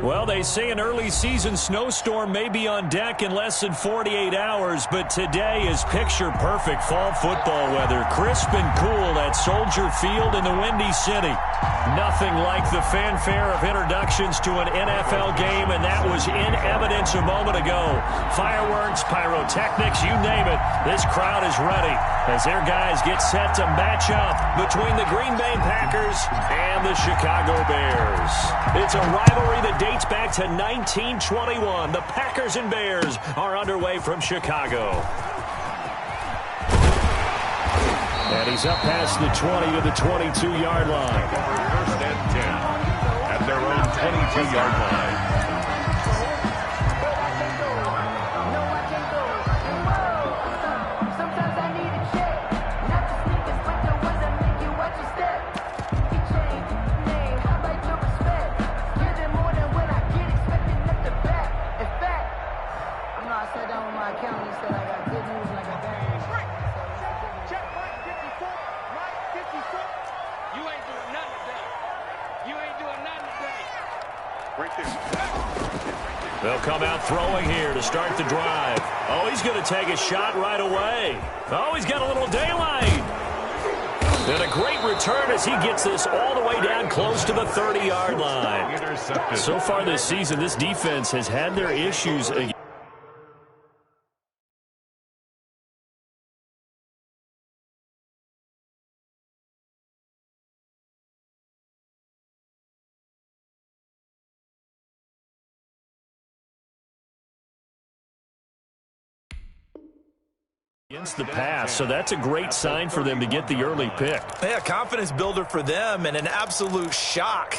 Well, they say an early season snowstorm may be on deck in less than 48 hours, but today is picture-perfect fall football weather. Crisp and cool at Soldier Field in the Windy City. Nothing like the fanfare of introductions to an NFL game, and that was in evidence a moment ago. Fireworks, pyrotechnics, you name it. This crowd is ready as their guys get set to match up between the Green Bay Packers and the Chicago Bears. It's a rivalry that dates back to 1921. The Packers and Bears are underway from Chicago. And he's up past the 20 to the 22-yard line. First and 10 at their own 22-yard line. They'll come out throwing here to start the drive. Oh, he's going to take a shot right away. Oh, he's got a little daylight. And a great return as he gets this all the way down close to the 30-yard line. So far this season, this defense has had their issues again. Against the pass, so that's a great sign for them to get the early pick. Yeah, confidence builder for them and an absolute shock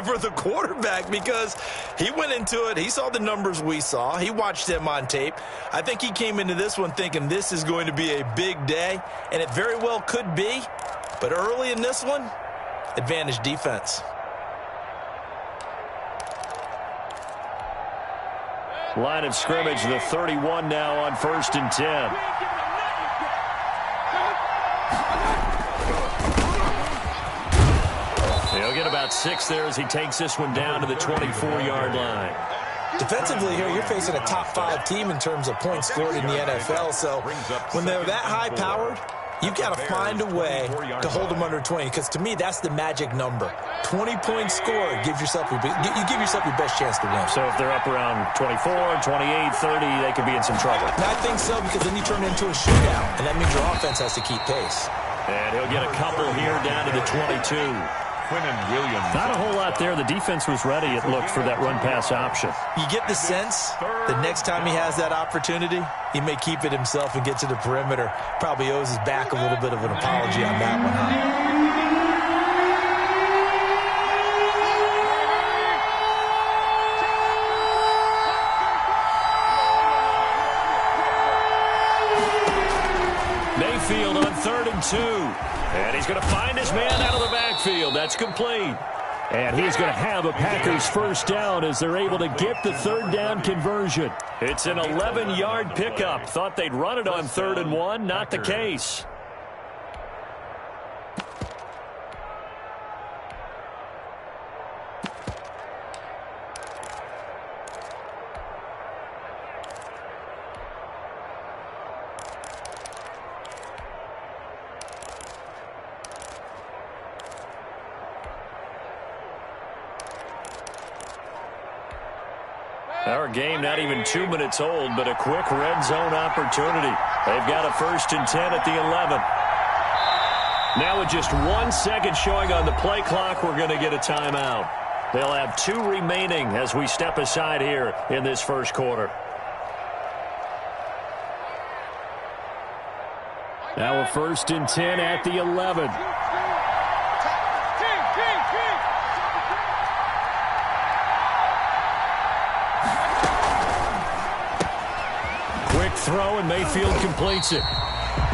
for the quarterback because he went into it. He saw the numbers we saw. He watched them on tape. I think he came into this one thinking this is going to be a big day, and it very well could be. But early in this one, advantage defense. Line of scrimmage, the 31 now on 1st and 10. He'll get about 6 there as he takes this one down to the 24-yard line. Defensively here, you're facing a top 5 team in terms of points scored in the NFL. So when they're that high-powered, you've got to find a way to hold them under 20, because to me, that's the magic number. 20 points scored, you give yourself your best chance to win. So if they're up around 24, 28, 30, they could be in some trouble. And I think so, because then you turn it into a shootout, and that means your offense has to keep pace. And he'll get a couple here down to the 22. Not a whole lot there. The defense was ready, it looked, for that run-pass option. You get the sense that next time he has that opportunity, he may keep it himself and get to the perimeter. Probably owes his back a little bit of an apology on that one, huh? Mayfield on 3rd and 2. And he's going to find his man out of the backfield. That's complete. And he's going to have a Packers first down as they're able to get the 3rd down conversion. It's an 11-yard pickup. Thought they'd run it on 3rd and 1. Not the case. Our game not even 2 minutes old, but a quick red zone opportunity. They've got a 1st and 10 at the 11. Now with just 1 second showing on the play clock, we're going to get a timeout. They'll have 2 remaining as we step aside here in this first quarter. Now a 1st and 10 at the 11. Throw, and Mayfield completes it.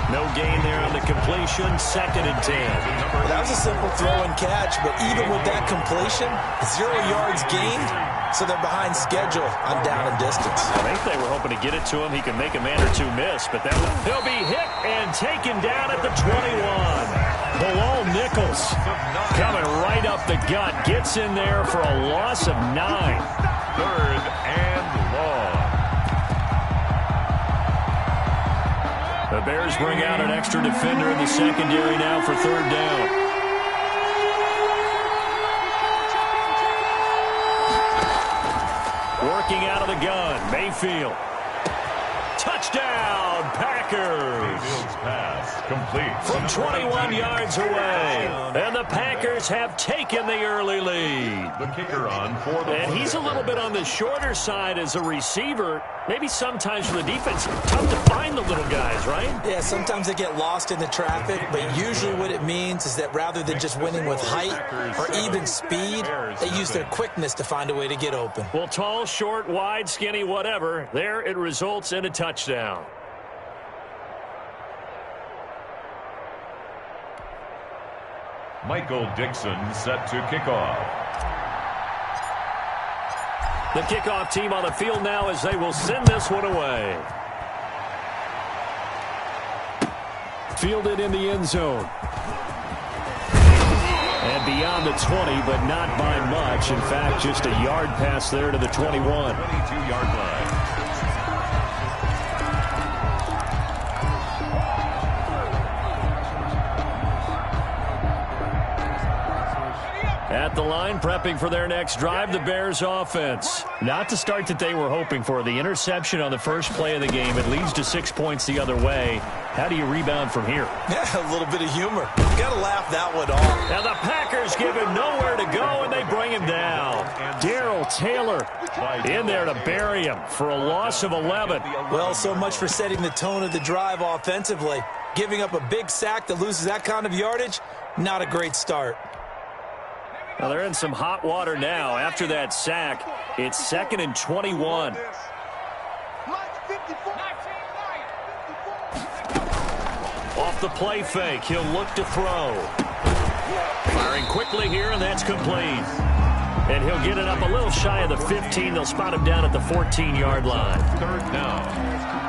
No gain there on the completion. 2nd and 10. Well, that was a simple throw and catch, but even with that completion, 0 yards gained, so they're behind schedule on down and distance. I think they were hoping to get it to him. He can make a man or two miss, but he'll be hit and taken down at the 21. Bilal Nick tackles. Coming right up the gut. Gets in there for a loss of 9. 3rd and long. The Bears bring out an extra defender in the secondary now for 3rd down. Working out of the gun, Mayfield. Touchdown, Packers. Mayfield's pass complete From 21 yards away. And the Packers have taken the early lead. The kicker on for the And he's a little bit on the shorter side as a receiver. Maybe sometimes for the defense, tough to find the little guys, right? Yeah, sometimes they get lost in the traffic, but usually what it means is that rather than just winning with height or even speed, they use their quickness to find a way to get open. Well, tall, short, wide, skinny, whatever, there it results in a touchdown. Michael Dixon set to kick off. The kickoff team on the field now as they will send this one away. Fielded in the end zone. And beyond the 20, but not by much. In fact, just a yard pass there to the 21. 22-yard line. At the line, prepping for their next drive, the Bears offense. Not the start that they were hoping for. The interception on the first play of the game. It leads to 6 points the other way. How do you rebound from here? Yeah, a little bit of humor. You got to laugh that one off. Now the Packers give him nowhere to go, and they bring him down. Darrell Taylor in there to bury him for a loss of 11. Well, so much for setting the tone of the drive offensively. Giving up a big sack that loses that kind of yardage, not a great start. Well, they're in some hot water now. After that sack, it's 2nd and 21. Off the play fake, he'll look to throw. Firing quickly here, and that's complete. And he'll get it up a little shy of the 15. They'll spot him down at the 14-yard line. 3rd down.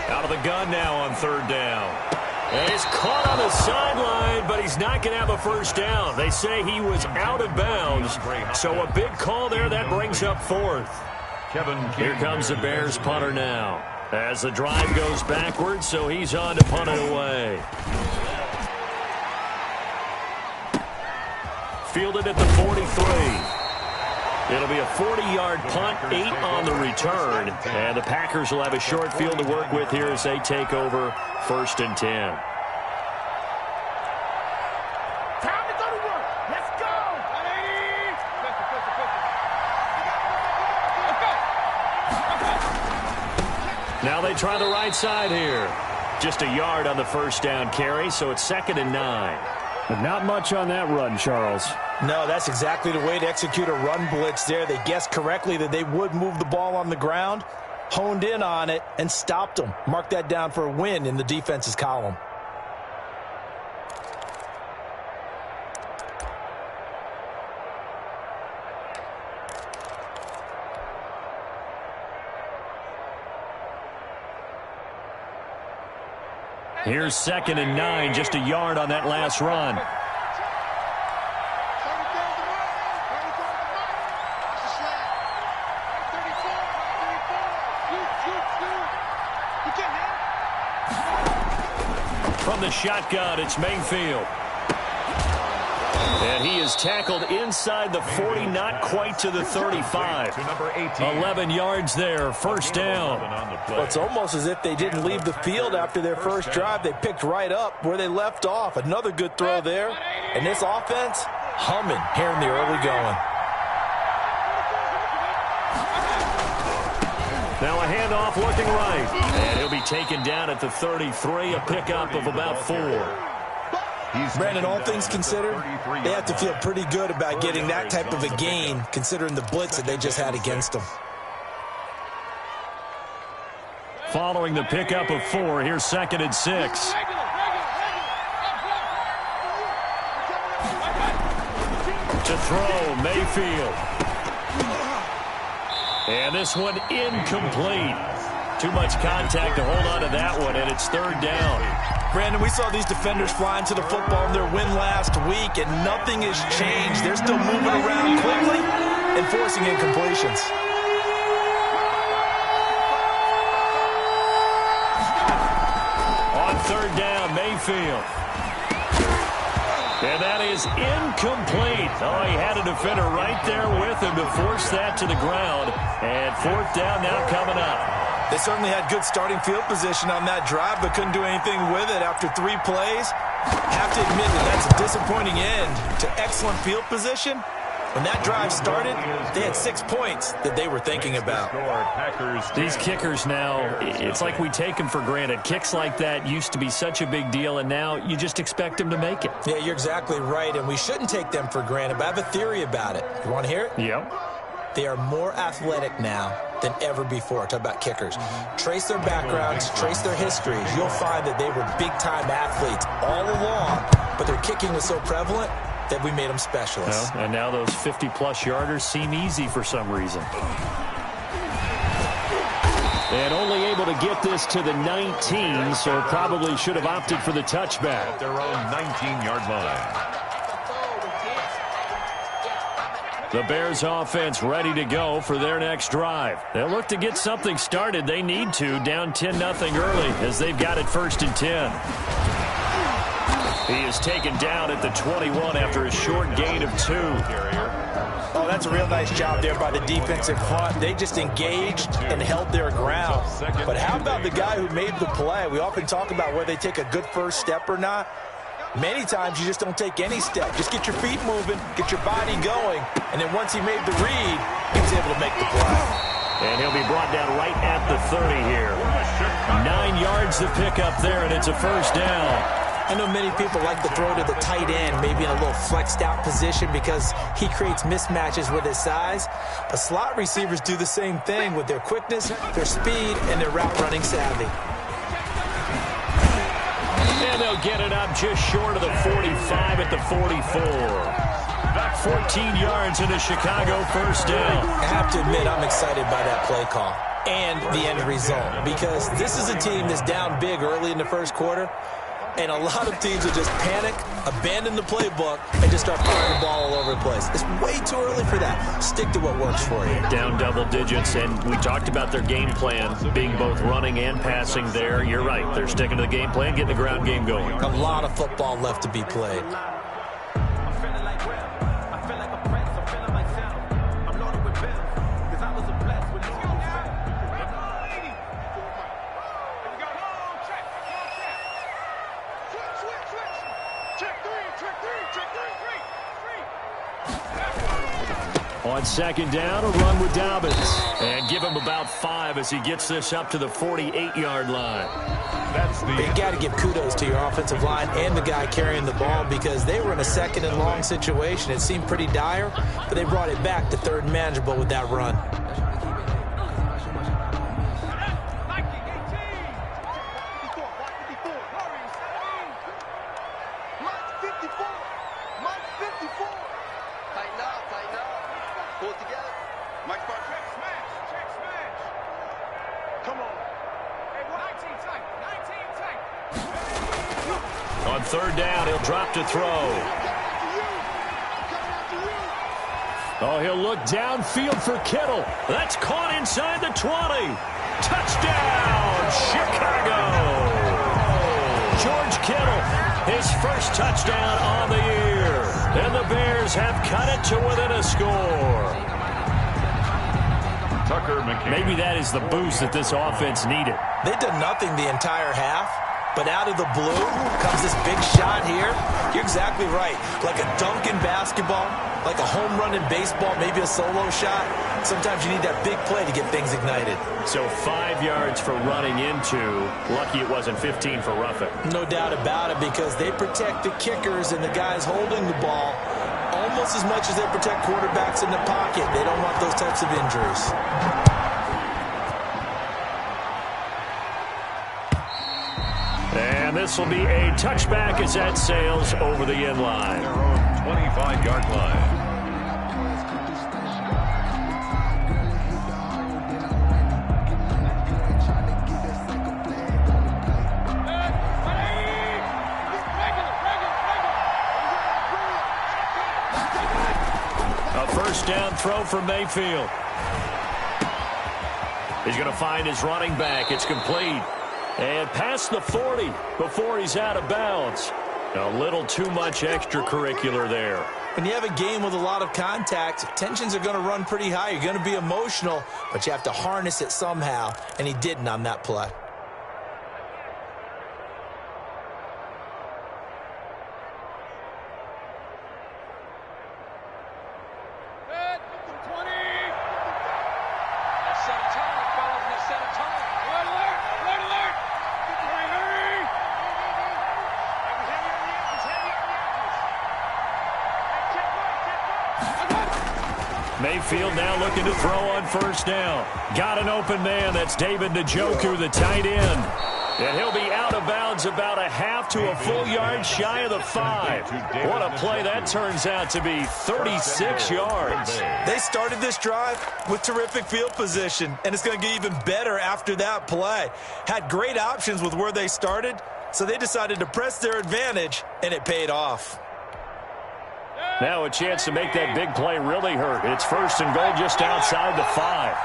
Out of the gun now on 3rd down. And he's caught on the sideline, but he's not going to have a first down. They say he was out of bounds. So a big call there. That brings up 4th. Here comes the Bears punter now. As the drive goes backwards, so he's on to punt it away. Fielded at the 43. It'll be a 40-yard punt, 8 on the return. And the Packers will have a short field to work with here as they take over 1st and 10. Time to go to work. Let's go. Now they try the right side here. Just a yard on the first down carry, so it's 2nd and 9. But not much on that run, Charles. No, that's exactly the way to execute a run blitz there. They guessed correctly that they would move the ball on the ground, honed in on it, and stopped them. Mark that down for a win in the defense's column. Here's 2nd and 9, just a yard on that last run. From the shotgun, it's Mayfield. And he is tackled inside the 40, not quite to the 35. 11 yards there, first down. Well, it's almost as if they didn't leave the field after their first drive. They picked right up where they left off. Another good throw there. And this offense, humming here in the early going. Now a handoff looking right. And he'll be taken down at the 33, a pickup of about 4. Brandon, all things considered, they have to feel pretty good about getting that type of a gain, considering the blitz that they just had against them. Following the pickup of 4, here's 2nd and 6. To throw, Mayfield. And this one incomplete. Too much contact to hold on to that one, and it's third down. Brandon, we saw these defenders fly into the football in their win last week, and nothing has changed. They're still moving around quickly and forcing incompletions. On third down, Mayfield. And that is incomplete. Oh, he had a defender right there with him to force that to the ground. And fourth down now coming up. They certainly had good starting field position on that drive, but couldn't do anything with it after 3 plays. Have to admit that that's a disappointing end to excellent field position. When that drive started, they had 6 points that they were thinking about. These kickers now, it's like we take them for granted. Kicks like that used to be such a big deal, and now you just expect them to make it. Yeah, you're exactly right, and we shouldn't take them for granted, but I have a theory about it. You want to hear it? Yep. They are more athletic now than ever before. Talk about kickers. Trace their backgrounds, trace their histories. You'll find that they were big-time athletes all along, but their kicking was so prevalent that we made them specialists. And now those 50-plus yarders seem easy for some reason. And only able to get this to the 19, so probably should have opted for the touchback. At their own 19-yard line. The Bears offense ready to go for their next drive. They'll look to get something started. They need to, down 10-0 early as they've got it 1st and 10. He is taken down at the 21 after a short gain of 2. Oh, that's a real nice job there by the defensive front. They just engaged and held their ground. But how about the guy who made the play? We often talk about whether they take a good first step or not. Many times you just don't take any step. Just get your feet moving, get your body going, and then once he made the read, he was able to make the play. And he'll be brought down right at the 30 here. 9 yards to pick up there, and it's a first down. I know many people like to throw to the tight end, maybe in a little flexed out position because he creates mismatches with his size. But slot receivers do the same thing with their quickness, their speed, and their route running savvy. And they'll get it up just short of the 45 at the 44. 14 yards in a Chicago first down. I have to admit, I'm excited by that play call and the end result because this is a team that's down big early in the first quarter. And a lot of teams will just panic, abandon the playbook, and just start throwing the ball all over the place. It's way too early for that. Stick to what works for you. Down double digits, and we talked about their game plan being both running and passing there. You're right. They're sticking to the game plan, getting the ground game going. A lot of football left to be played. On second down, a run with Dobbins. And give him about 5 as he gets this up to the 48-yard line. You got to give kudos to your offensive line and the guy carrying the ball because they were in a second and long situation. It seemed pretty dire, but they brought it back to third and manageable with that run. On third down, he'll drop to throw. Oh, he'll look downfield for Kittle. That's caught inside the 20. Touchdown, Chicago. George Kittle, his first touchdown on the year. And the Bears have cut it to within a score. Maybe that is the boost that this offense needed. They did nothing the entire half, but out of the blue comes this big shot here. You're exactly right. Like a dunk in basketball, like a home run in baseball, maybe a solo shot. Sometimes you need that big play to get things ignited. So 5 yards for running into. Lucky it wasn't 15 for roughing. No doubt about it because they protect the kickers and the guys holding the ball almost as much as they protect quarterbacks in the pocket. They don't want those types of injuries. And this will be a touchback as that sails over the end line. 25-yard line. A first down throw for Mayfield. He's going to find his running back. It's complete. And past the 40 before he's out of bounds. A little too much extracurricular there. When you have a game with a lot of contact, tensions are going to run pretty high. You're going to be emotional, but you have to harness it somehow, and he didn't on that play. Mayfield now looking to throw on first down. Got an open man. That's David Njoku, the tight end. And he'll be out of bounds about a half to a full yard shy of the 5. What a play that turns out to be, 36 yards. They started this drive with terrific field position, and it's going to get even better after that play. Had great options with where they started, so they decided to press their advantage, and it paid off. Now a chance to make that big play really hurt. It's first and goal just outside the 5.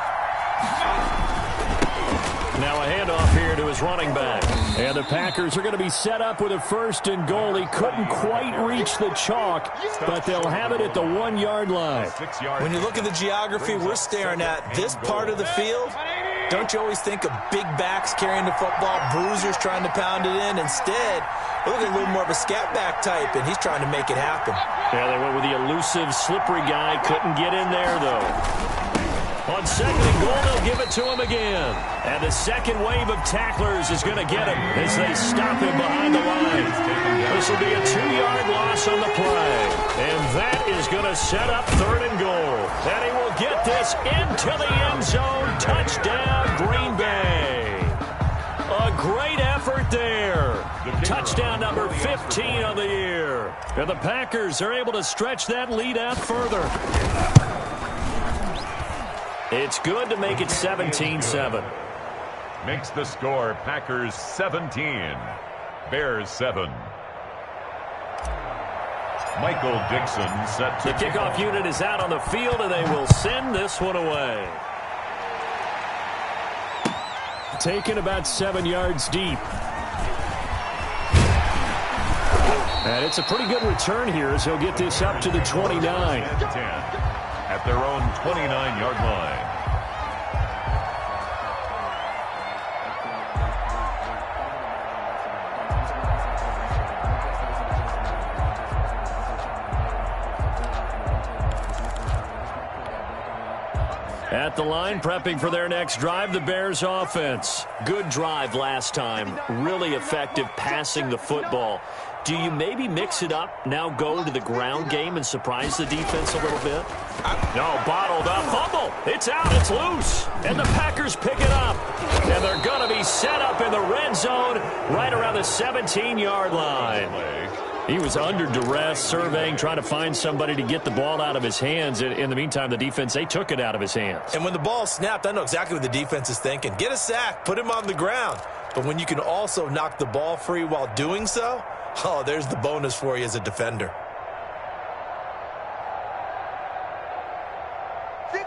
Now a handoff here to his running back. And the Packers are going to be set up with a first and goal. He couldn't quite reach the chalk, but they'll have it at the 1 yard line. When you look at the geography we're staring at, this part of the field, don't you always think of big backs carrying the football, bruisers trying to pound it in? Instead, look at a little more of a scat back type, and he's trying to make it happen. Yeah, they went with the elusive, slippery guy. Couldn't get in there, though. On second and goal, they'll give it to him again. And the second wave of tacklers is going to get him as they stop him behind the line. This will be a 2-yard loss on the play. And that is going to set up third and goal. And he will get this into the end zone. Touchdown, Green Bay. A great effort there. Touchdown number 15 on the year. And the Packers are able to stretch that lead out further. It's good to make it 17-7. Makes the score Packers 17, Bears 7. Michael Dixon set to the kickoff unit is out on the field, and they will send this one away. Taken about 7 yards deep. And it's a pretty good return here as he'll get this up to the 29. 10 at their own 29-yard line. At the line, prepping for their next drive, the Bears offense. Good drive last time. Really effective passing the football. Do you maybe mix it up, now go to the ground game and surprise the defense a little bit? No, bottled up. Fumble. It's out. It's loose. And the Packers pick it up. And they're going to be set up in the red zone right around the 17-yard line. He was under duress, surveying, trying to find somebody to get the ball out of his hands. In the meantime, the defense, they took it out of his hands. And when the ball snapped, I know exactly what the defense is thinking. Get a sack, put him on the ground. But when you can also knock the ball free while doing so, oh, there's the bonus for you as a defender.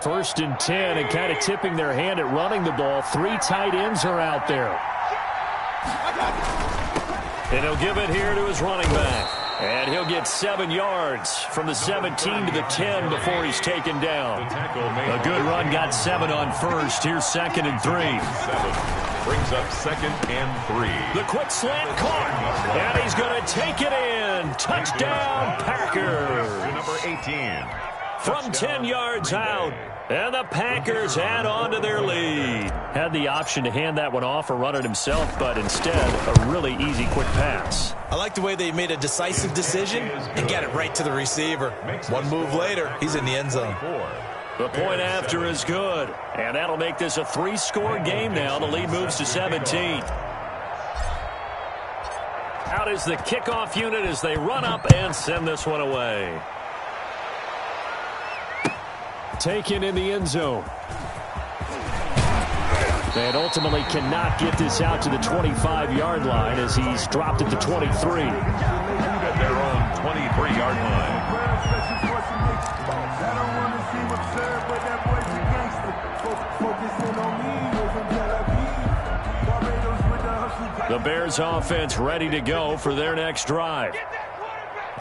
First and 10, and kind of tipping their hand at running the ball. 3 tight ends are out there. And he'll give it here to his running back. And he'll get 7 yards from the 17 to the 10 before he's taken down. A good run, got 7 on first. Here's second and 3. 7 brings up second and 3. The quick slant caught. And he's going to take it in. Touchdown, Packers. Number 18. From 10 yards out. And the Packers add on to their lead. Had the option to hand that one off or run it himself, but instead, a really easy quick pass. I like the way they made a decisive decision and got it right to the receiver. One move later, he's in the end zone. The point after is good, and that'll make this a 3-score game now. The lead moves to 17. Out is the kickoff unit as they run up and send this one away. Taken in the end zone. And ultimately cannot get this out to the 25-yard line as he's dropped at the 23. At their own 23-yard line. I don't want to seem absurd, but that boy's a gangster. Focusing on me, you're from Tel Aviv. Barbados with the hustle. The Bears offense ready to go for their next drive.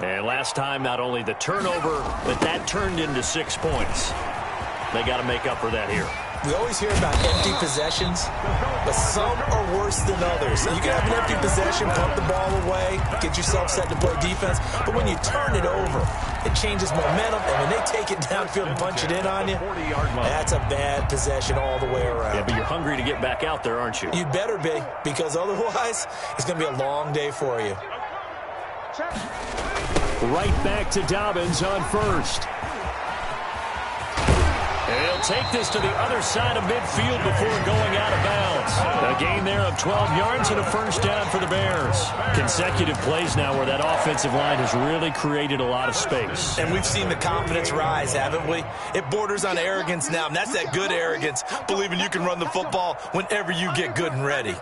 And last time, not only the turnover, but that turned into 6 points. They got to make up for that here. We always hear about empty possessions, but some are worse than others. You can have an empty possession, pump the ball away, get yourself set to play defense, but when you turn it over, it changes momentum, and when they take it downfield and punch it in on you, that's a bad possession all the way around. Yeah, but you're hungry to get back out there, aren't you? You better be, because otherwise, it's going to be a long day for you. Right back to Dobbins on first. And he'll take this to the other side of midfield before going out of bounds. A gain there of 12 yards and a first down for the Bears. Consecutive plays now where that offensive line has really created a lot of space. And we've seen the confidence rise, haven't we? It borders on arrogance now, and that's that good arrogance, believing you can run the football whenever you get good and ready.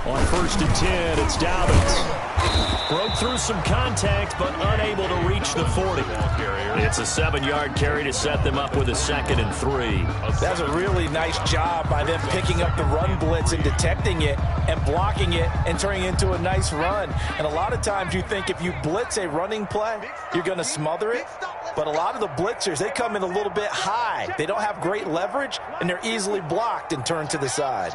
On first and 10, it's Dobbins. Broke through some contact, but unable to reach the 40. It's a 7-yard carry to set them up with a 2nd and 3. That's a really nice job by them picking up the run blitz and detecting it and blocking it and turning it into a nice run. And a lot of times you think if you blitz a running play, you're going to smother it. But a lot of the blitzers, they come in a little bit high. They don't have great leverage, and they're easily blocked and turned to the side.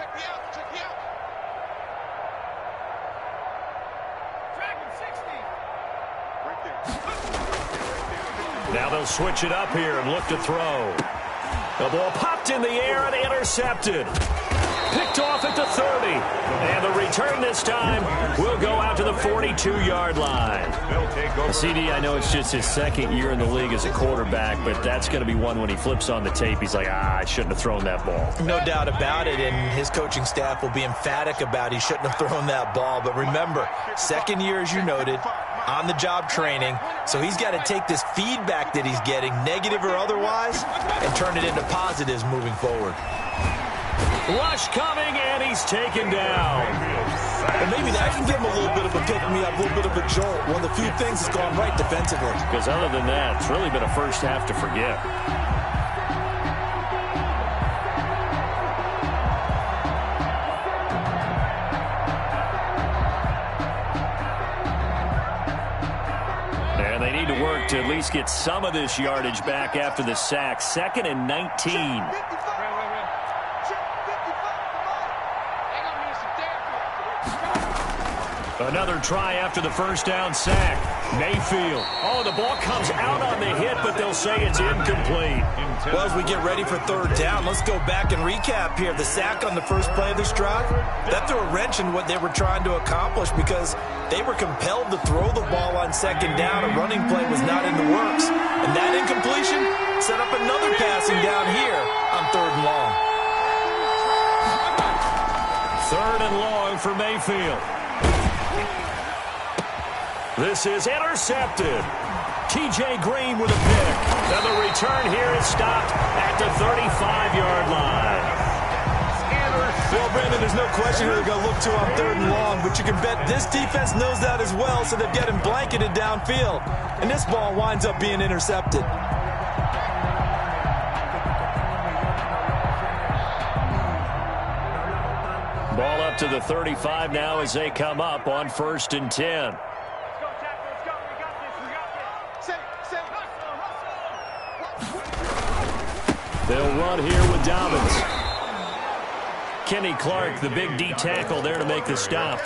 Now they'll switch it up here and look to throw. The ball popped in the air and intercepted. Picked off at the 30. And the return this time will go out to the 42-yard line. CD, I know it's just his 2nd year in the league as a quarterback, but that's going to be one when he flips on the tape. He's like, I shouldn't have thrown that ball. No doubt about it, and his coaching staff will be emphatic about he shouldn't have thrown that ball. But remember, 2nd year, as you noted, on-the-job training, so he's got to take this feedback that he's getting, negative or otherwise, and turn it into positives moving forward. Rush coming, and he's taken down. And maybe that can give him a little bit of a pick-me-up, a little bit of a jolt. One of the few things that's gone right defensively. Because other than that, it's really been a first half to forget. And they need to work to at least get some of this yardage back after the sack. 2nd and 19. Another try after the first down sack. Mayfield. Oh, the ball comes out on the hit, but they'll say it's incomplete. Well, as we get ready for 3rd down, let's go back and recap here. The sack on the first play of this drive, that threw a wrench in what they were trying to accomplish because they were compelled to throw the ball on 2nd down. A running play was not in the works. And that incompletion set up another passing down here on 3rd and long. 3rd and long for Mayfield. This is intercepted. T.J. Green with a pick. And the return here is stopped at the 35-yard line. Well, Brandon, there's no question who they're going to look to on 3rd and long, but you can bet this defense knows that as well, so they've got him blanketed downfield. And this ball winds up being intercepted. Ball up to the 35 now as they come up on 1st and 10. They'll run here with Dobbins. Kenny Clark, the big D tackle there to make the stop.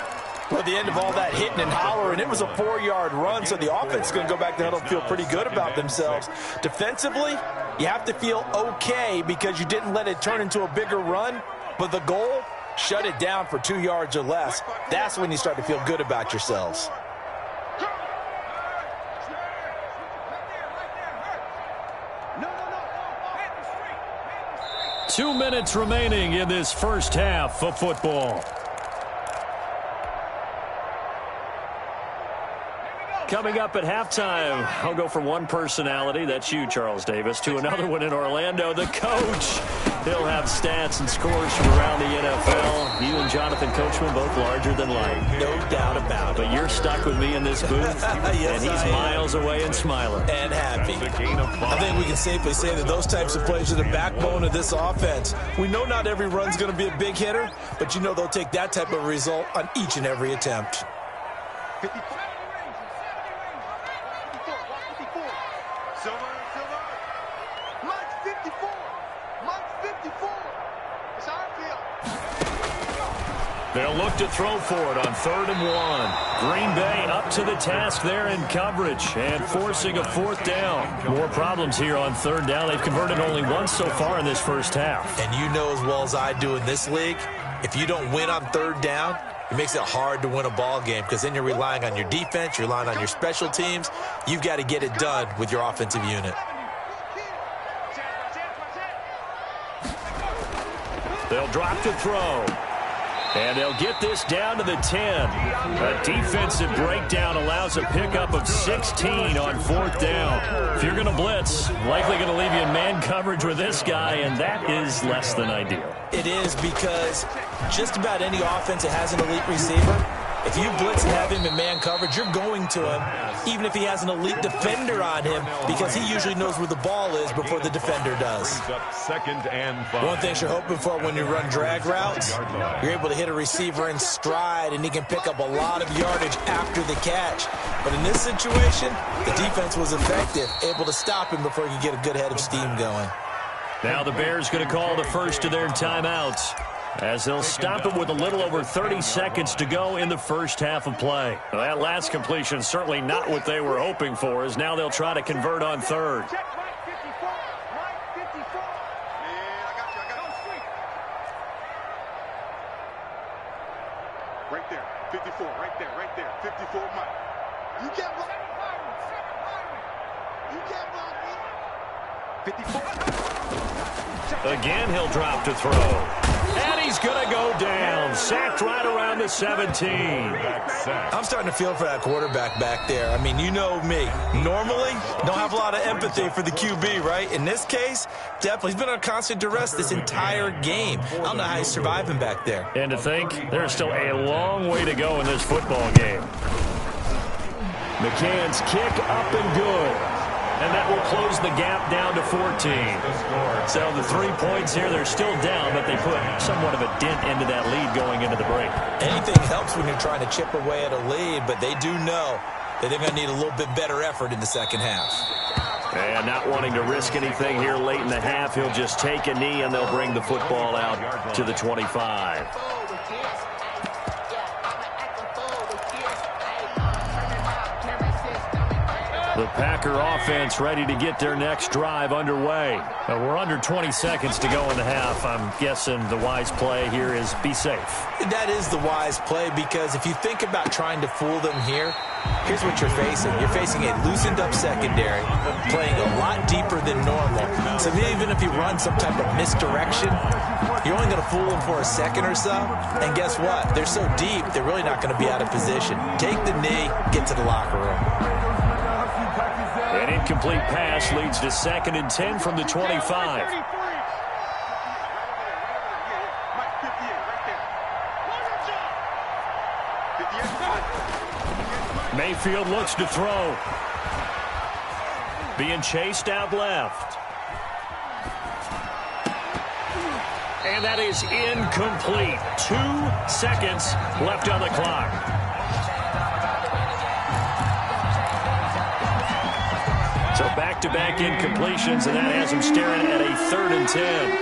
Well, at the end of all that hitting and hollering, it was a 4-yard run, so the offense is going to go back to the huddle and feel pretty good about themselves. Defensively, you have to feel okay because you didn't let it turn into a bigger run, but the goal, shut it down for 2 yards or less. That's when you start to feel good about yourselves. 2 minutes remaining in this first half of football. Coming up at halftime, I'll go from one personality, that's you, Charles Davis, to another one in Orlando, the coach. He'll have stats and scores from around the NFL. You and Jonathan Coachman both larger than life. No doubt about it. But you're stuck with me in this booth, yes, and he's miles away and smiling. And happy. I think we can safely say that those types of plays are the backbone of this offense. We know not every run's going to be a big hitter, but you know they'll take that type of result on each and every attempt. 54. Silver. Mike's 54. Mike's 54. It's our field. They'll look to throw for it on 3rd and 1. Green Bay up to the task there in coverage and forcing a 4th down. More problems here on 3rd down. They've converted only once so far in this first half. And you know as well as I do in this league, if you don't win on 3rd down, it makes it hard to win a ball game because then you're relying on your defense, you're relying on your special teams. You've got to get it done with your offensive unit. They'll drop to throw. And they'll get this down to the 10. A defensive breakdown allows a pickup of 16 on 4th down. If you're going to blitz, likely going to leave you in man coverage with this guy, and that is less than ideal. It is because just about any offense that has an elite receiver, if you blitz and have him in man coverage, you're going to him, even if he has an elite defender on him, because he usually knows where the ball is before the defender does. 2nd and 5. One thing you're hoping for when you run drag routes, you're able to hit a receiver in stride, and he can pick up a lot of yardage after the catch. But in this situation, the defense was effective, able to stop him before he could get a good head of steam going. Now the Bears going to call the first of their timeouts, as they'll stop it with a little over 30 seconds to go in the first half of play. Well, that last completion certainly not what they were hoping for, as now they'll try to convert on 3rd. Right there, 54, right there, 54, Mike. You can't block. You can't block me. 54. Again, he'll drop to throw. And he's going to go down. Sacked right around the 17. I'm starting to feel for that quarterback back there. I mean, you know me. Normally, don't have a lot of empathy for the QB, right? In this case, definitely. He's been on constant duress this entire game. I don't know how he's surviving back there. And to think, there's still a long way to go in this football game. McCann's kick up and good. And that will close the gap down to 14. So the 3 points here, they're still down, but they put somewhat of a dent into that lead going into the break. Anything helps when you're trying to chip away at a lead, but they do know that they're going to need a little bit better effort in the second half. And not wanting to risk anything here late in the half, he'll just take a knee, and they'll bring the football out to the 25. The Packer offense ready to get their next drive underway. We're under 20 seconds to go in the half. I'm guessing the wise play here is be safe. That is the wise play, because if you think about trying to fool them here, here's what you're facing. You're facing a loosened up secondary, playing a lot deeper than normal. So even if you run some type of misdirection, you're only going to fool them for a second or so. And guess what? They're so deep, they're really not going to be out of position. Take the knee, get to the locker room. An incomplete pass leads to 2nd and 10 from the 25. Mayfield looks to throw. Being chased out left. And that is incomplete. 2 seconds left on the clock. So back-to-back incompletions, and that has him staring at a 3rd and 10.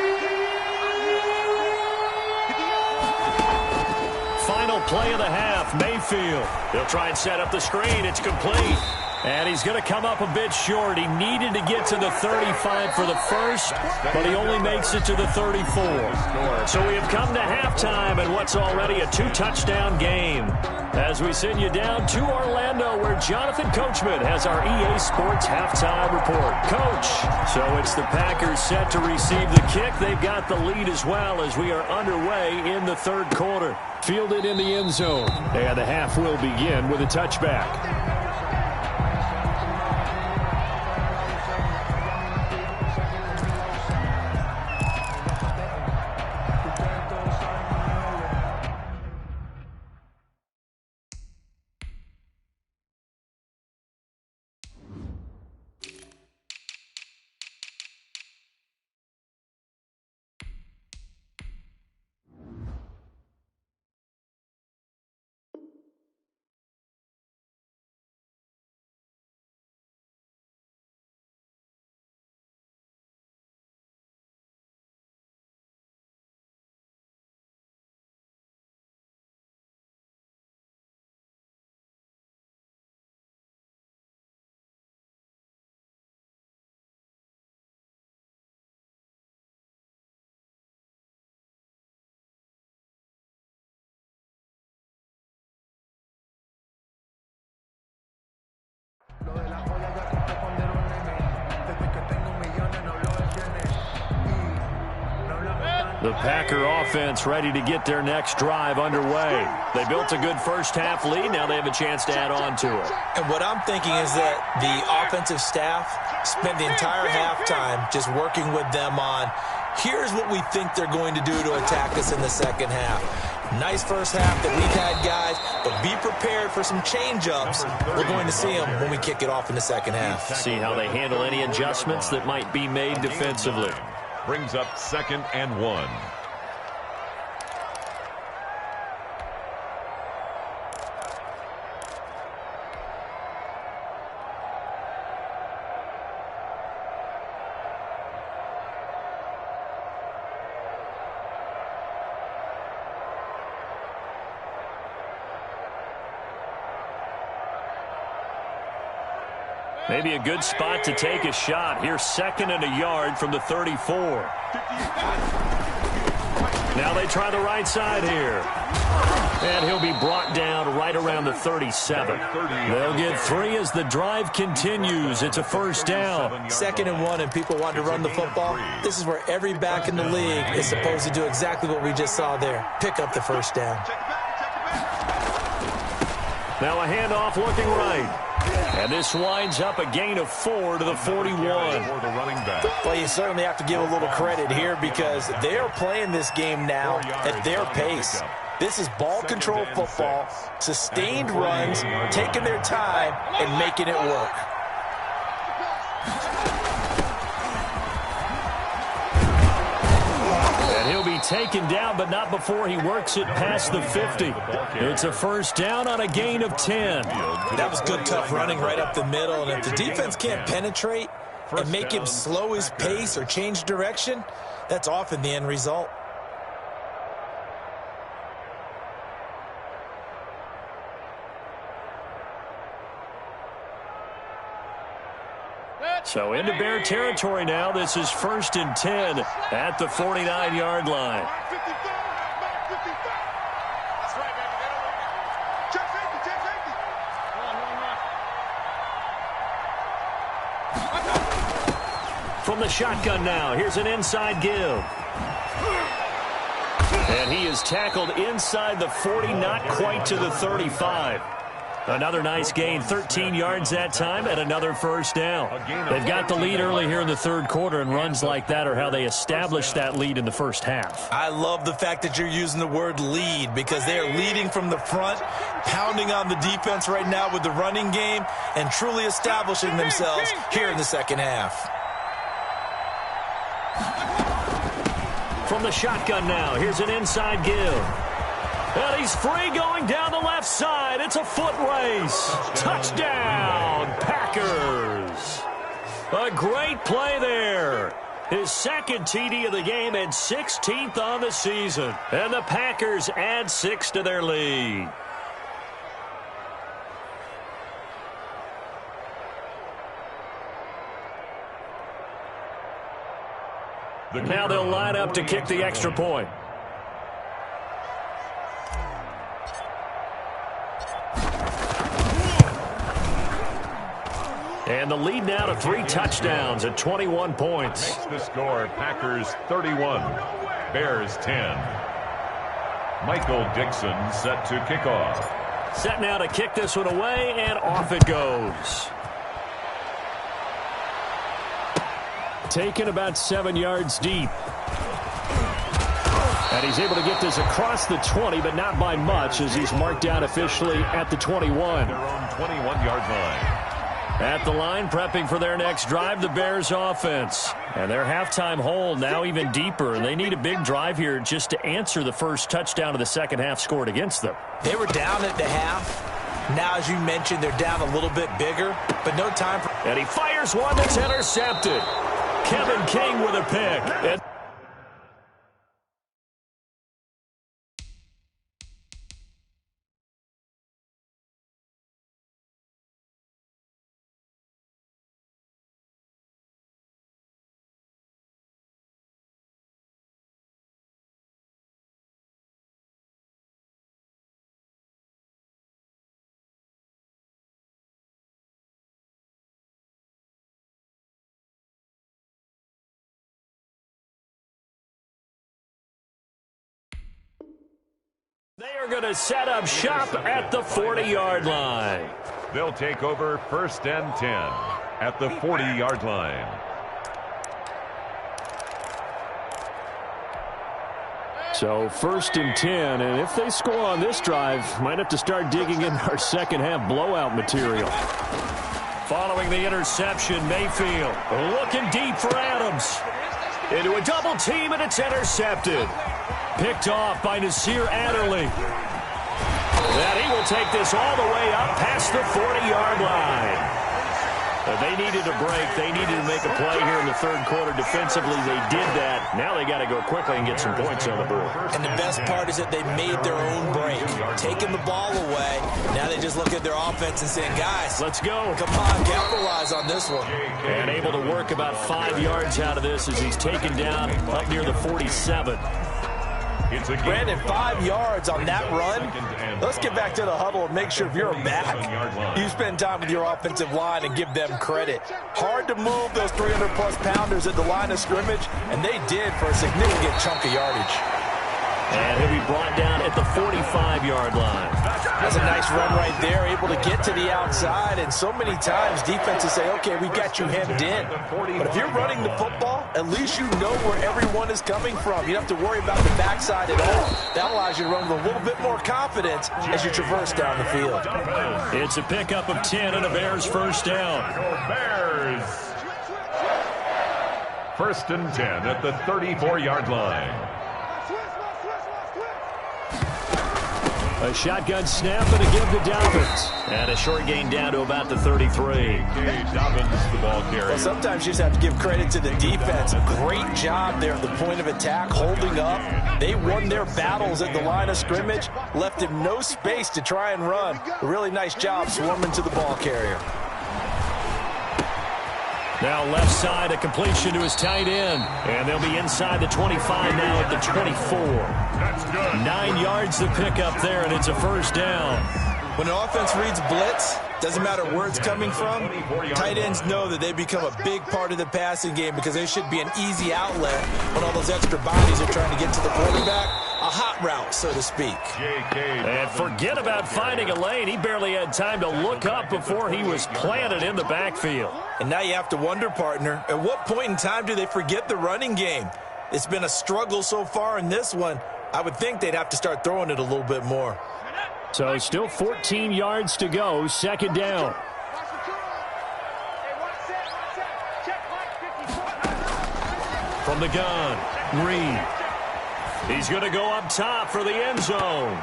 Final play of the half, Mayfield. They'll try and set up the screen. It's complete. And he's going to come up a bit short. He needed to get to the 35 for the first, but he only makes it to the 34. So we have come to halftime in what's already a 2-touchdown game. As we send you down to Orlando, where Jonathan Coachman has our EA Sports halftime report. Coach, so it's the Packers set to receive the kick. They've got the lead as well as we are underway in the 3rd quarter. Fielded in the end zone. And the half will begin with a touchback. The Packer offense ready to get their next drive underway. They built a good first-half lead. Now they have a chance to add on to it. And what I'm thinking is that the offensive staff spent the entire halftime just working with them on, here's what we think they're going to do to attack us in the second half. Nice first half that we've had, guys, but be prepared for some change-ups. We're going to see them when we kick it off in the second half. See how they handle any adjustments that might be made defensively. Brings up 2nd and 1. Maybe a good spot to take a shot. Here's 2nd and a yard from the 34. Now they try the right side here. And he'll be brought down right around the 37. They'll get 3 as the drive continues. It's a first down. 2nd and 1, and people want to run the football. This is where every back in the league is supposed to do exactly what we just saw there. Pick up the first down. Now a handoff looking right. And this winds up a gain of 4 to the 41. Well, you certainly have to give a little credit here because they are playing this game now at their pace. This is ball control football, sustained runs, taking their time, and making it work. And he'll be taken down, but not before he works it past the 50. It's a first down on a gain of 10. That was good, tough running right up the middle, and if the defense can't penetrate and make him slow his pace or change direction, that's often the end result. So into Bear territory now. This is 1st and 10 at the 49-yard line. From the shotgun now, here's an inside give. And he is tackled inside the 40, not quite to the 35. Another nice gain, 13 yards that time, and another first down. They've got the lead early here in the third quarter, and runs like that are how they established that lead in the first half. I love the fact that you're using the word lead because they are leading from the front, pounding on the defense right now with the running game, and truly establishing themselves here in the second half. From the shotgun now, here's an inside give. And he's free going down the left side. It's a foot race. Touchdown, Packers. A great play there. His 2nd TD of the game and 16th on the season. And the Packers add 6 to their lead. Now they'll line up to kick the extra point. And the lead now to 3 touchdowns at 21 points. Makes the score Packers 31, Bears 10. Michael Dixon set to kick off. Set now to kick this one away, and off it goes. Taken about 7 yards deep. And he's able to get this across the 20, but not by much as he's marked down officially at the 21. Their own 21-yard line. At the line, prepping for their next drive, the Bears offense. And their halftime hole now even deeper, and they need a big drive here just to answer the first touchdown of the second half scored against them. They were down at the half. Now, as you mentioned, they're down a little bit bigger, but no time for... And he fires one that's intercepted. Kevin King with a pick. And They are going to set up shop at the 40-yard line. They'll take over 1st and 10 at the 40-yard line. So 1st and 10, and if they score on this drive, might have to start digging in our second half blowout material. Following the interception, Mayfield looking deep for Adams. Into a double team, and it's intercepted. Picked off by Nasir Adderley. And he will take this all the way up past the 40-yard line. They needed a break. They needed to make a play here in the third quarter. Defensively, they did that. Now they got to go quickly and get some points on the board. And the best part is that they made their own break. Taking the ball away. Now they just look at their offense and saying, guys, let's go. Come on, capitalize on this one. And able to work about 5 yards out of this as he's taken down up near the 47. Brandon, 5 yards on that run. Let's get back to the huddle and make sure if you're a back, you spend time with your offensive line and give them credit. Hard to move those 300-plus pounders at the line of scrimmage, and they did for a significant chunk of yardage. And he'll be brought down at the 45-yard line. That's a nice run right there, able to get to the outside. And so many times defenses say, okay, we got you hemmed in. But if you're running the football, at least you know where everyone is coming from. You don't have to worry about the backside at all. That allows you to run with a little bit more confidence as you traverse down the field. It's a pickup of 10 and a Bears first down. Bears. 1st and 10 at the 34-yard line. A shotgun snap and a give to Dobbins. And a short gain down to about the 33. Dobbins, the ball carrier. Well, sometimes you just have to give credit to the defense. Great job there at the point of attack, holding up. They won their battles at the line of scrimmage, left him no space to try and run. A really nice job swarming to the ball carrier. Now left side, a completion to his tight end. And they'll be inside the 25 now at the 24. That's good. 9 yards to pick up there, and it's a first down. When an offense reads blitz, doesn't matter where it's coming from, tight ends know that they become a big part of the passing game because they should be an easy outlet when all those extra bodies are trying to get to the quarterback. A hot route, so to speak. And forget about finding a lane. He barely had time to look up before he was planted in the backfield. And now you have to wonder, partner, at what point in time do they forget the running game? It's been a struggle so far in this one. I would think they'd have to start throwing it a little bit more. So still 14 yards to go, second down. From the gun, Reed. He's going to go up top for the end zone.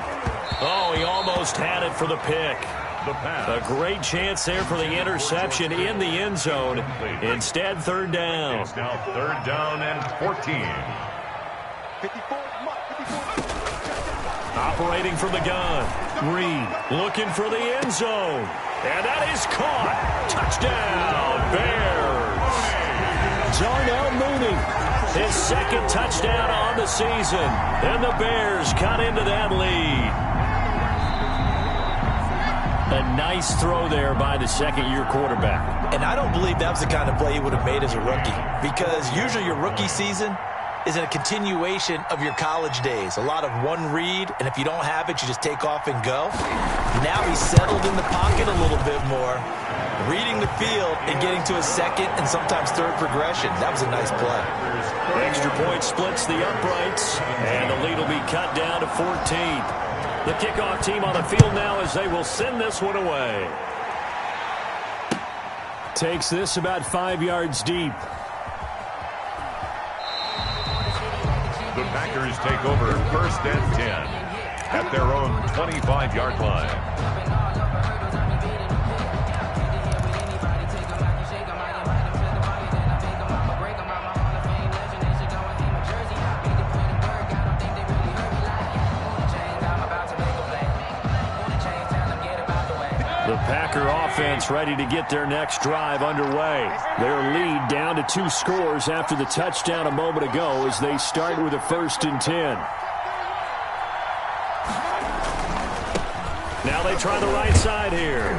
Oh, he almost had it for the pick. A great chance there for the interception in the end zone. Instead, third down. It's now 3rd down and 14. Operating from the gun. Reed looking for the end zone. And that is caught. Touchdown, Bears. Darnell Mooney, his second touchdown on the season. And the Bears cut into that lead. A nice throw there by the second-year quarterback. And I don't believe that was the kind of play he would have made as a rookie, because usually your rookie season is a continuation of your college days. A lot of one read, and if you don't have it, you just take off and go. Now he's settled in the pocket a little bit more, reading the field and getting to a second and sometimes third progression. That was a nice play. Extra point splits the uprights, and the lead will be cut down to 14. The kickoff team on the field now as they will send this one away. Takes this about 5 yards deep. The Packers take over 1st and 10 at their own 25-yard line. The Packer offense ready to get their next drive underway. Their lead down to 2 scores after the touchdown a moment ago as they start with a 1st and 10. Now they try the right side here.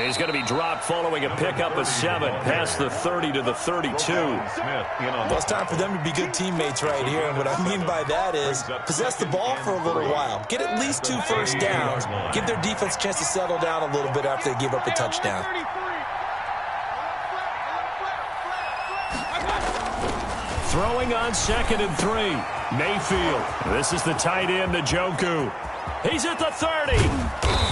He's going to be dropped following a pickup of 7 past the 30 to the 32. Well, it's time for them to be good teammates right here. And what I mean by that is possess the ball for a little while. Get at least 2 first downs. Give their defense a chance to settle down a little bit after they give up a touchdown. Throwing on 2nd and 3. Mayfield. This is the tight end, Njoku. He's at the 30.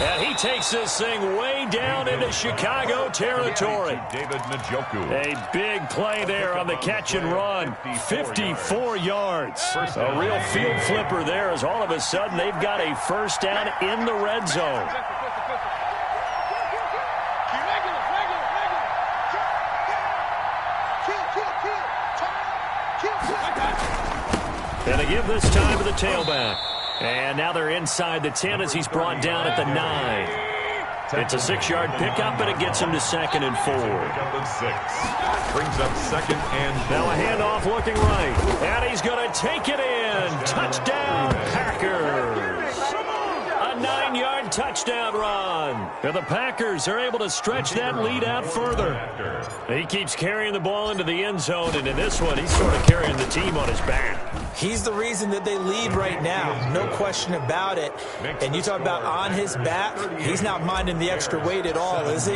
And he takes this thing way down into Chicago territory. David Njoku. A big play there on the catch and run. 54 yards. A real field flipper there as all of a sudden they've got a first down in the red zone. And they give this time to the tailback. And now they're inside the 10 as he's brought down at the 9. It's a 6-yard pickup, and it gets him to 2nd and 4. Brings up 2nd and 4. Now a handoff looking right. And he's going to take it in. Touchdown, Packers. A 9-yard touchdown run. And the Packers are able to stretch that lead out further. He keeps carrying the ball into the end zone, and in this one, he's sort of carrying the team on his back. He's the reason that they lead right now. No question about it. And you talk about on his back, he's not minding the extra weight at all, is he?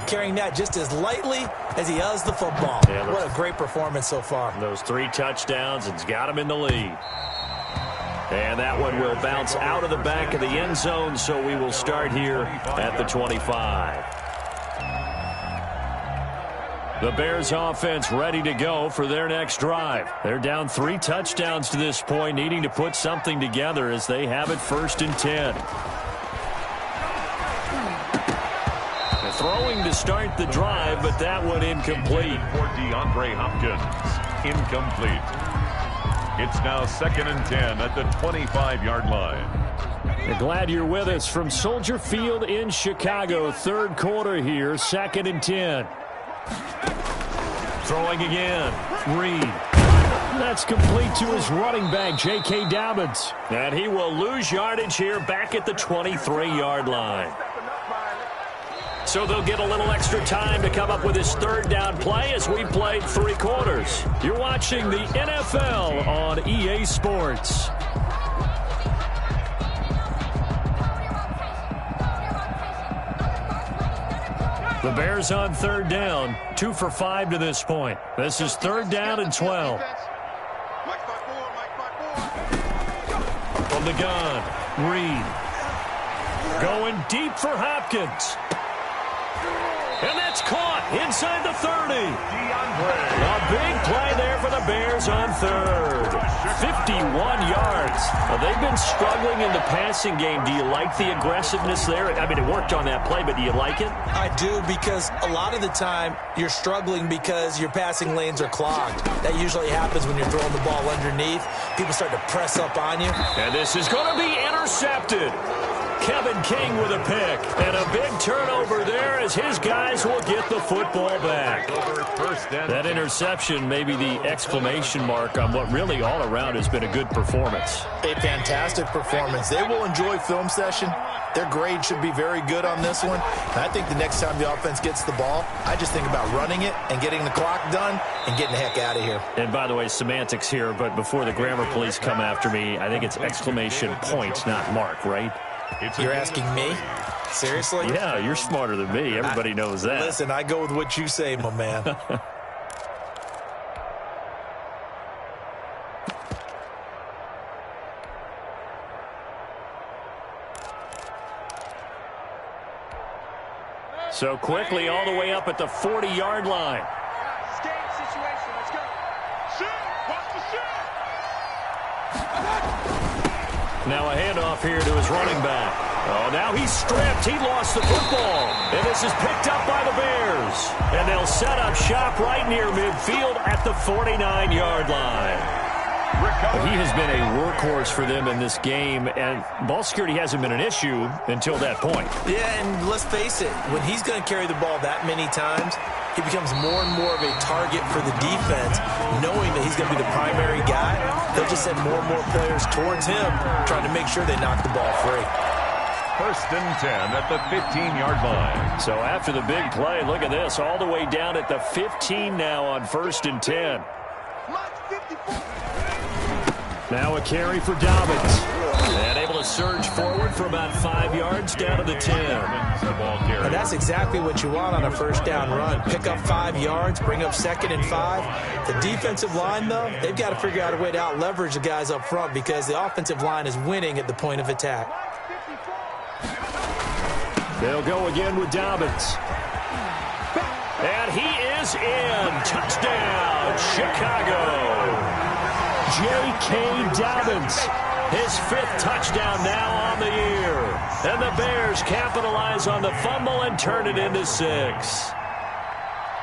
Carrying that just as lightly as he does the football. Yeah, what a great performance so far. Those 3 touchdowns, it's got him in the lead. And that one will bounce out of the back of the end zone, so we will start here at the 25. The Bears offense ready to go for their next drive. They're down 3 touchdowns to this point, needing to put something together as they have it 1st and 10. They're throwing to start the drive, but that one incomplete. For DeAndre Hopkins, incomplete. It's now 2nd and 10 at the 25-yard line. We're glad you're with us from Soldier Field in Chicago. 3rd quarter here, 2nd and 10. Throwing again. Reed. That's complete to his running back, J.K. Dobbins. And he will lose yardage here back at the 23-yard line. So they'll get a little extra time to come up with his 3rd down play as we played 3 quarters. You're watching the NFL on EA Sports. The Bears on 3rd down, 2 for 5 to this point. This is 3rd down and 12. From the gun, Reed. Going deep for Hopkins. And that's caught inside the 30. A big play there for the Bears on 3rd. 51 yards. Well, they've been struggling in the passing game. Do you like the aggressiveness there? I mean, it worked on that play, but do you like it? I do, because a lot of the time you're struggling because your passing lanes are clogged. That usually happens when you're throwing the ball underneath. People start to press up on you. And this is going to be intercepted. Kevin King with a pick. And a big turnover there as his guys will get the football back. That interception may be the exclamation mark on what really all around has been a good performance. A fantastic performance. They will enjoy film session. Their grade should be very good on this one. And I think the next time the offense gets the ball, I just think about running it and getting the clock done and getting the heck out of here. And by the way, semantics here, but before the grammar police come after me, I think it's exclamation point, not mark, right? You're asking me? Seriously? Yeah, you're smarter than me. Everybody knows that. Listen, I go with what you say, my man. So quickly all the way up at the 40-yard line. Escape situation. Let's go. Shoot! Watch the shoot! Now a handoff here to his running back. Oh, now he's stripped. He lost the football. And this is picked up by the Bears. And they'll set up shop right near midfield at the 49-yard line. He has been a workhorse for them in this game, and ball security hasn't been an issue until that point. Yeah, and let's face it, when he's going to carry the ball that many times, he becomes more and more of a target for the defense, knowing that he's going to be the primary guy. They'll just send more and more players towards him, trying to make sure they knock the ball free. First and 10 at the 15-yard line. So after the big play, look at this, all the way down at the 15 now on first and 10. Now a carry for Dobbins. And able to surge forward for about 5 yards down to the 10. And that's exactly what you want on a first down run. Pick up 5 yards, bring up second and 5. The defensive line, though, they've got to figure out a way to out-leverage the guys up front because the offensive line is winning at the point of attack. They'll go again with Dobbins. And he is in. Touchdown, Chicago. J.K. Dobbins, his 5th touchdown now on the year. And the Bears capitalize on the fumble and turn it into 6.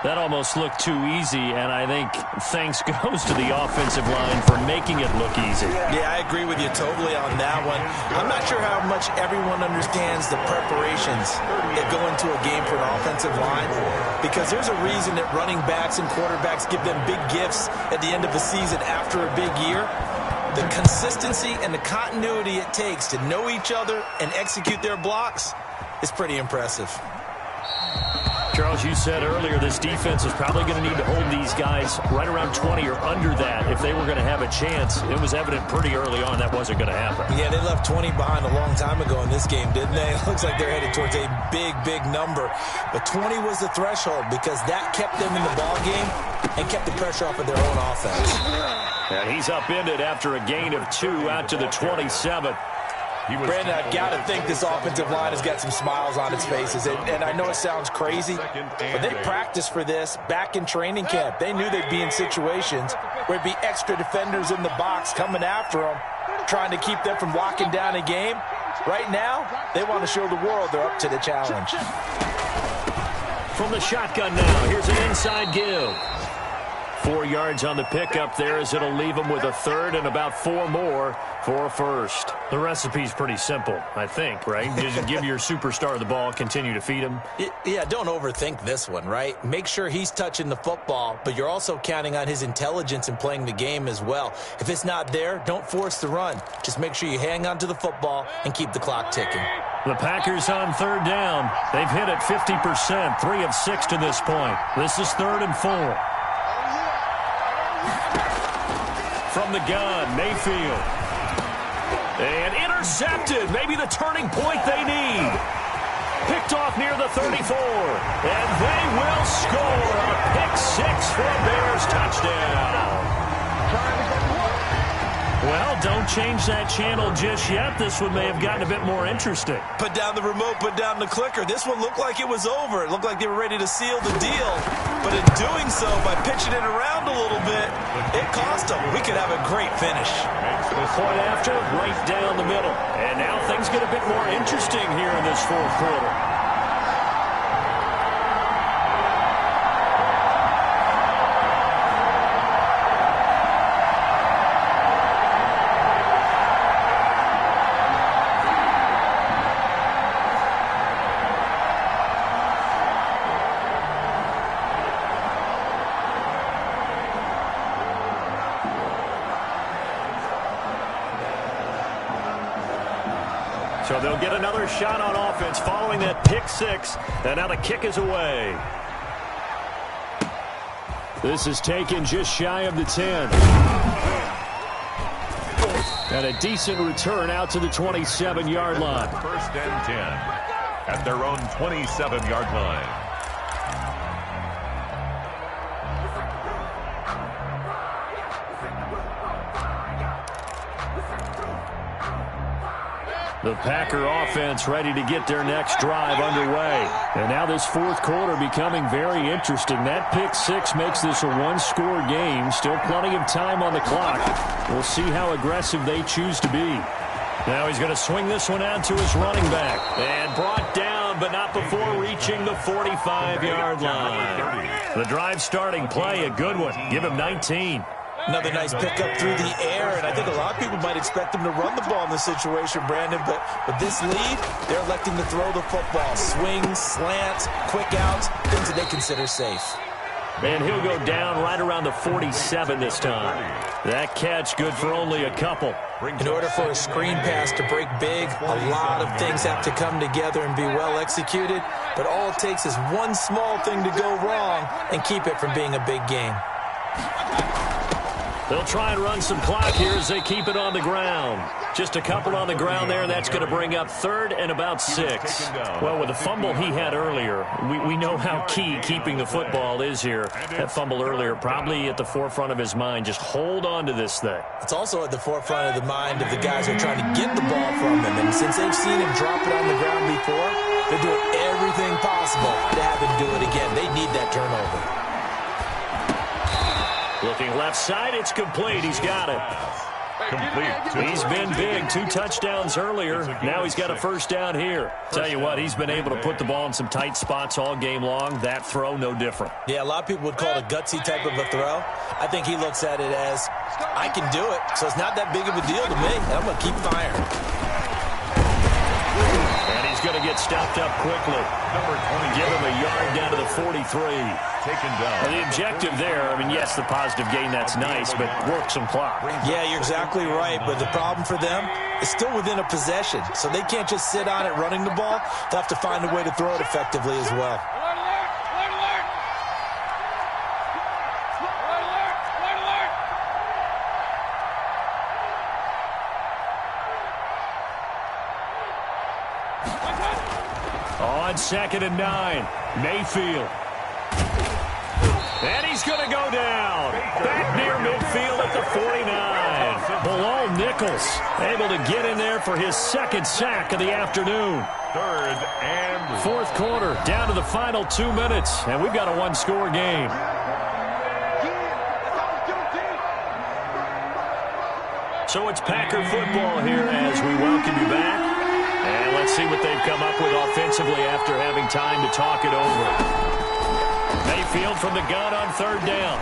That almost looked too easy, and I think thanks goes to the offensive line for making it look easy. Yeah, I agree with you totally on that one. I'm not sure how much everyone understands the preparations that go into a game for an offensive line, because there's a reason that running backs and quarterbacks give them big gifts at the end of the season after a big year. The consistency and the continuity it takes to know each other and execute their blocks is pretty impressive. Charles, you said earlier this defense is probably going to need to hold these guys right around 20 or under that if they were going to have a chance. It was evident pretty early on that wasn't going to happen. Yeah, they left 20 behind a long time ago in this game, didn't they? It looks like they're headed towards a big, big number. But 20 was the threshold because that kept them in the ball game and kept the pressure off of their own offense. And he's upended after a gain of 2 out to the 27. Brandon, I've got to think this offensive line has got some smiles on its faces. And I know it sounds crazy, but they practiced for this back in training camp. They knew they'd be in situations where there'd be extra defenders in the box coming after them, trying to keep them from locking down a game. Right now, they want to show the world they're up to the challenge. From the shotgun now, here's an inside give. 4 yards on the pickup there as it'll leave him with a 3rd and about 4 more for a 1st. The recipe's pretty simple, I think, right? Just give your superstar the ball, continue to feed him. Yeah, don't overthink this one, right? Make sure he's touching the football, but you're also counting on his intelligence in playing the game as well. If it's not there, don't force the run. Just make sure you hang on to the football and keep the clock ticking. The Packers on 3rd down. They've hit it 50%, 3 of 6 to this point. This is 3rd and 4. From the gun, Mayfield. And intercepted. Maybe the turning point they need. Picked off near the 34. And they will score a pick-6 for a Bears touchdown. Well, don't change that channel just yet. This one may have gotten a bit more interesting. Put down the remote, put down the clicker. This one looked like it was over. It looked like they were ready to seal the deal. But in doing so, by pitching it around a little bit, it cost them. We could have a great finish. Point after, right down the middle. And now things get a bit more interesting here in this 4th quarter. So they'll get another shot on offense following that pick-6, and now the kick is away. This is taken just shy of the 10. And a decent return out to the 27-yard line. First and 10 at their own 27-yard line. The Packer offense ready to get their next drive underway. And now this 4th quarter becoming very interesting. That pick-6 makes this a 1-score game. Still plenty of time on the clock. We'll see how aggressive they choose to be. Now he's going to swing this one out to his running back. And brought down, but not before reaching the 45-yard line. The drive starting play, a good one. Give him 19. Another nice pickup through the air, and I think a lot of people might expect them to run the ball in this situation, Brandon, but with this lead, they're electing to throw the football. Swings, slants, quick outs, things that they consider safe. And he'll go down right around the 47 this time. That catch good for only a couple. In order for a screen pass to break big, a lot of things have to come together and be well executed. But all it takes is one small thing to go wrong and keep it from being a big game. They'll try and run some clock here as they keep it on the ground. Just a couple on the ground there, and that's going to bring up third and about 6. Well, with the fumble he had earlier, we know how key keeping the football is here. That fumble earlier probably at the forefront of his mind. Just hold on to this thing. It's also at the forefront of the mind of the guys who are trying to get the ball from him. And since they've seen him drop it on the ground before, they're doing everything possible to have him do it again. They need that turnover. Looking left side, it's complete. He's got it. Complete. He's been big. 2 touchdowns earlier. Now he's got a first down here. Tell you what, he's been able to put the ball in some tight spots all game long. That throw, no different. Yeah, a lot of people would call it a gutsy type of a throw. I think he looks at it as, I can do it, so it's not that big of a deal to me. I'm going to keep firing. And he's going to get stopped up quickly. Number 20. Give him a yard down to the 43. Taken down. Well, the objective there, I mean, yes, the positive gain, that's nice, but work some clock. Yeah, you're exactly right, but the problem for them is still within a possession, so they can't just sit on it running the ball. They'll have to find a way to throw it effectively as well. On 2nd and 9, Mayfield. And he's going to go down. Back near midfield at the 49. Below Nichols, able to get in there for his 2nd sack of the afternoon. 3rd and 4th quarter, down to the final 2 minutes, and we've got a 1-score game. So it's Packer football here as we welcome you back. And let's see what they've come up with offensively after having time to talk it over. Mayfield from the gun on 3rd down.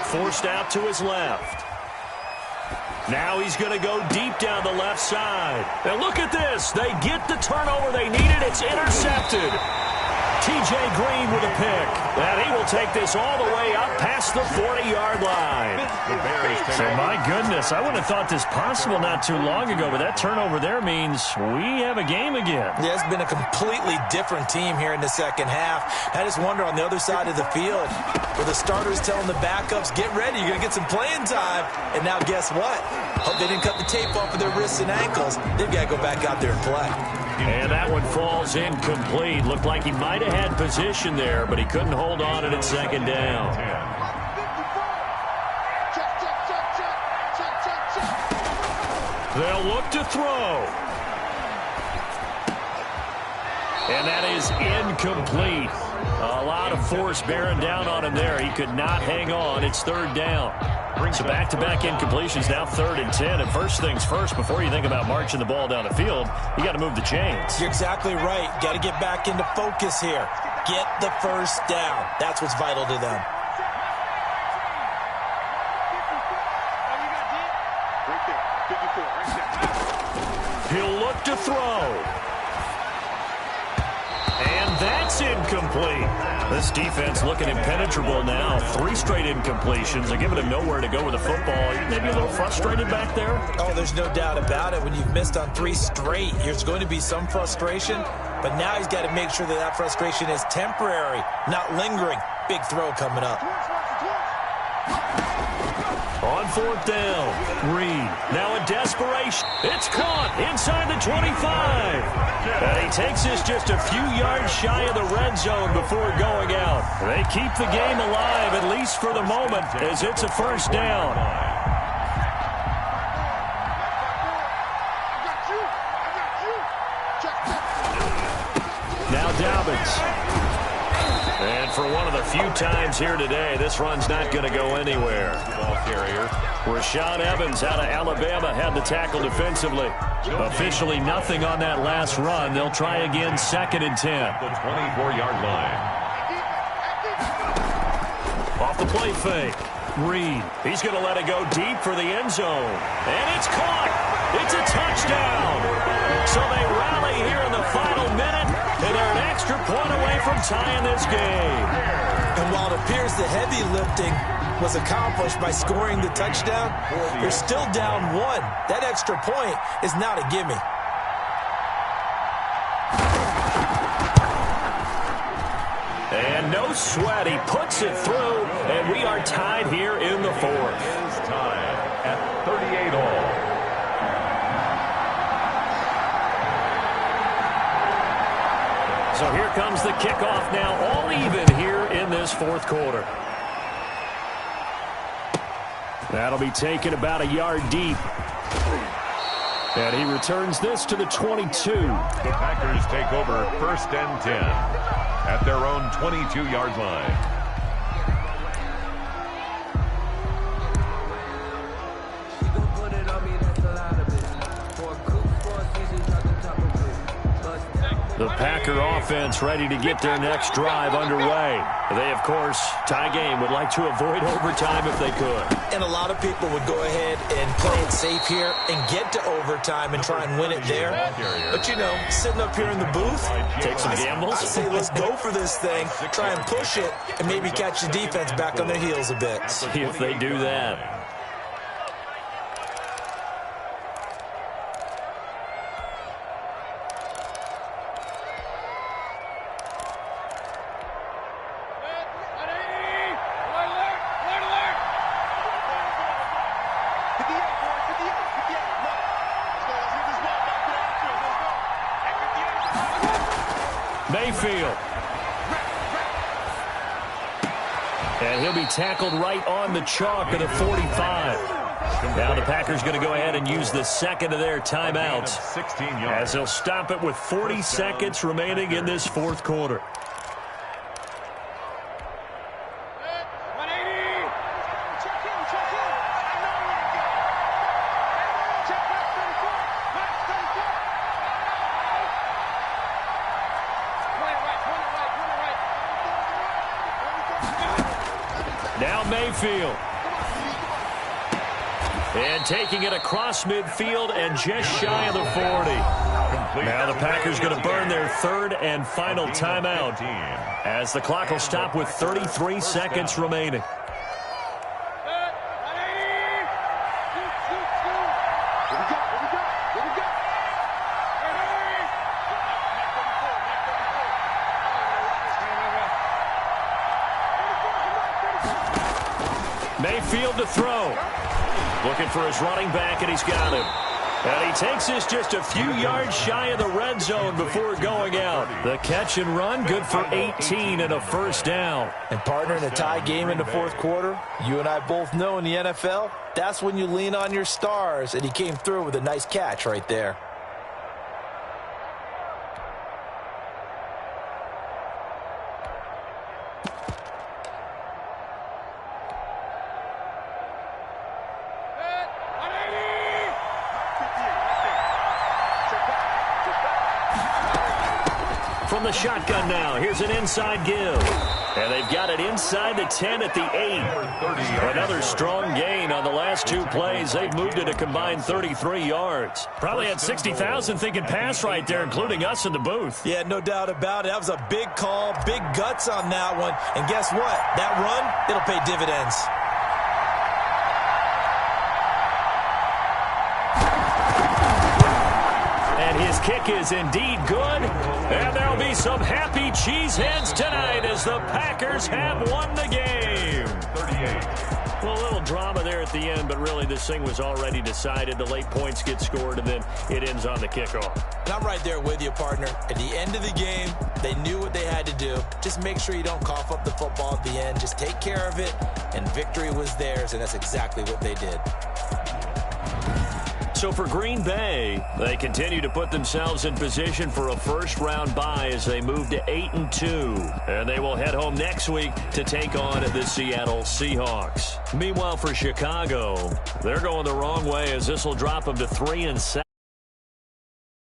Forced out to his left. Now he's going to go deep down the left side. And look at this. They get the turnover they needed. It's intercepted. T.J. Green with a pick. And he will take this all the way up past the 40-yard line. So, my goodness, I wouldn't have thought this possible not too long ago, but that turnover there means we have a game again. Yeah, it's been a completely different team here in the second half. I just wonder on the other side of the field, where the starters telling the backups, get ready, you're going to get some playing time. And now guess what? Hope they didn't cut the tape off of their wrists and ankles. They've got to go back out there and play. And that one falls incomplete. Looked like he might have had position there, but he couldn't hold on it at 2nd down. They'll look to throw. And that is incomplete. A lot of force bearing down on him there. He could not hang on. It's 3rd down. So back-to-back incompletions, now 3rd and 10. And first things first, before you think about marching the ball down the field, you got to move the chains. You're exactly right. Got to get back into focus here. Get the first down. That's what's vital to them. He'll look to throw. And that's incomplete. This defense looking impenetrable now. 3 straight incompletions. They're giving him nowhere to go with the football. Maybe a little frustrated back there? Oh, there's no doubt about it. When you've missed on 3 straight, there's going to be some frustration. But now he's got to make sure that that frustration is temporary, not lingering. Big throw coming up. On 4th down, Reed. Now in desperation. It's caught inside the 25. And he takes this just a few yards shy of the red zone before going out. They keep the game alive, at least for the moment, as it's a first down. Now Dobbins. And for one of the few times here today, this run's not going to go anywhere. Ball carrier. Rashaan Evans out of Alabama had the tackle defensively. Officially nothing on that last run. They'll try again 2nd and 10. The 24-yard line. Off the play fake. Reed. He's going to let it go deep for the end zone. And it's caught. It's a touchdown. So they rally here in the final minute. And they're an extra point away from tying this game. And while it appears the heavy lifting was accomplished by scoring the touchdown, they're still down 1. That extra point is not a gimme. And no sweat, he puts it through, and we are tied here in the 4th. It is tied at 38 all. So here comes the kickoff now, all even here in this 4th quarter. That'll be taken about a yard deep. And he returns this to the 22. The Packers take over 1st and 10 at their own 22-yard line. The Packer offense ready to get their next drive underway. They, of course, tie game, would like to avoid overtime if they could. And a lot of people would go ahead and play it safe here and get to overtime and try and win it there. But, you know, sitting up here in the booth, take some gambles. I say let's go for this thing, try and push it, and maybe catch the defense back on their heels a bit. See if they do that. Mayfield. And he'll be tackled right on the chalk of the 45. Now the Packers going to go ahead and use the second of their timeouts as they'll stop it with 40 seconds remaining in this 4th quarter. Now Mayfield. And taking it across midfield and just shy of the 40. Now the Packers going to burn their 3rd and final timeout as the clock will stop with 33 seconds remaining. Mayfield to throw. Looking for his running back, and he's got him. And he takes this just a few yards shy of the red zone before going out. The catch and run, good for 18 and a first down. And partner, in a tie game in the 4th quarter, you and I both know in the NFL, that's when you lean on your stars, and he came through with a nice catch right there. From the shotgun now, here's an inside give. And they've got it inside the 10 at the 8. Another strong gain on the last 2 plays. They've moved it a combined 33 yards. Probably had 60,000 thinking pass right there, including us in the booth. Yeah, no doubt about it. That was a big call, big guts on that one. And guess what? That run, it'll pay dividends. His kick is indeed good, and there'll be some happy cheeseheads tonight as the Packers have won the game. 38. Well, a little drama there at the end, but really this thing was already decided. The late points get scored, and then it ends on the kickoff. And I'm right there with you, partner. At the end of the game, they knew what they had to do. Just make sure you don't cough up the football at the end. Just take care of it, and victory was theirs, and that's exactly what they did. So for Green Bay, they continue to put themselves in position for a first-round bye as they move to 8-2. And they will head home next week to take on the Seattle Seahawks. Meanwhile, for Chicago, they're going the wrong way as this will drop them to 3-7.